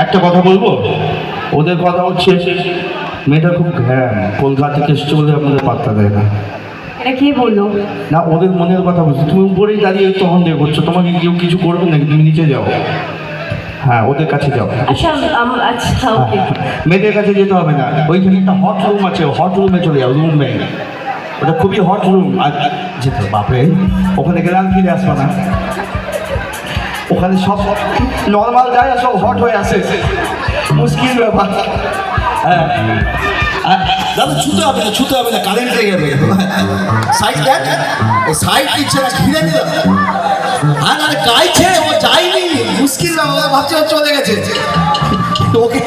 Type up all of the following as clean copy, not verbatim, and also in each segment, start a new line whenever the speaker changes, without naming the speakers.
একটা কথা বলবো, ওদের কথা হচ্ছে মেয়েটা খুব ঘ্যাম, কলকাতা থেকে এসছে বলে আপনাদের পাত্তা দেয় না।
এটা কে বললো?
না, ওদের মনের কথা বলছি। তুমি উপরেই দাঁড়িয়ে তখন দিয়ে করছো, তোমাকে কেউ কিছু করবে নাকি? তুমি নিচে যাও, হ্যাঁ ওদের কাছে যাও।
আচ্ছা আচ্ছা ওকে।
মেয়েদের কাছে যেতে হবে না, ওইখানে একটা হট রুম আছে, হট রুমে চলে যাও, রুমে। ওটা খুবই হট রুম। আর যেতে বাপরে, ওখানে গেলে আর ফিরে আসবো না। ওখানে সব নর্মাল যায় আর সব হট হয়ে আসে, মুশকিল ব্যাপার। হ্যাঁ
দাদা ছুতে হবে না, ছুতে হবে না, কারেন্ট লেগে যাবে। সাইড দেখ, সাইড দিচ্ছে না, ঘিরে নিল। হ্যাঁ না, গাইছে, ও যায়নি, মুশকিল না, ওরা ভাবছে ও চলে গেছে। ওকে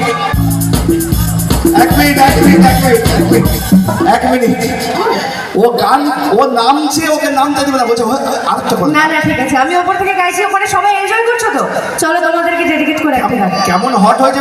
এক মিনিট, ও গান, ও নামছে, ওকে নামতে দেবে না, বলছে আরেকটা করে।
না না ঠিক আছে, আমি ওপর থেকে গাইছি, ওপরে সবাই এনজয় করছো তো, চলো তোমাদেরকে ডেডিকেট করে একটা গান।
কেমন হট হয়েছে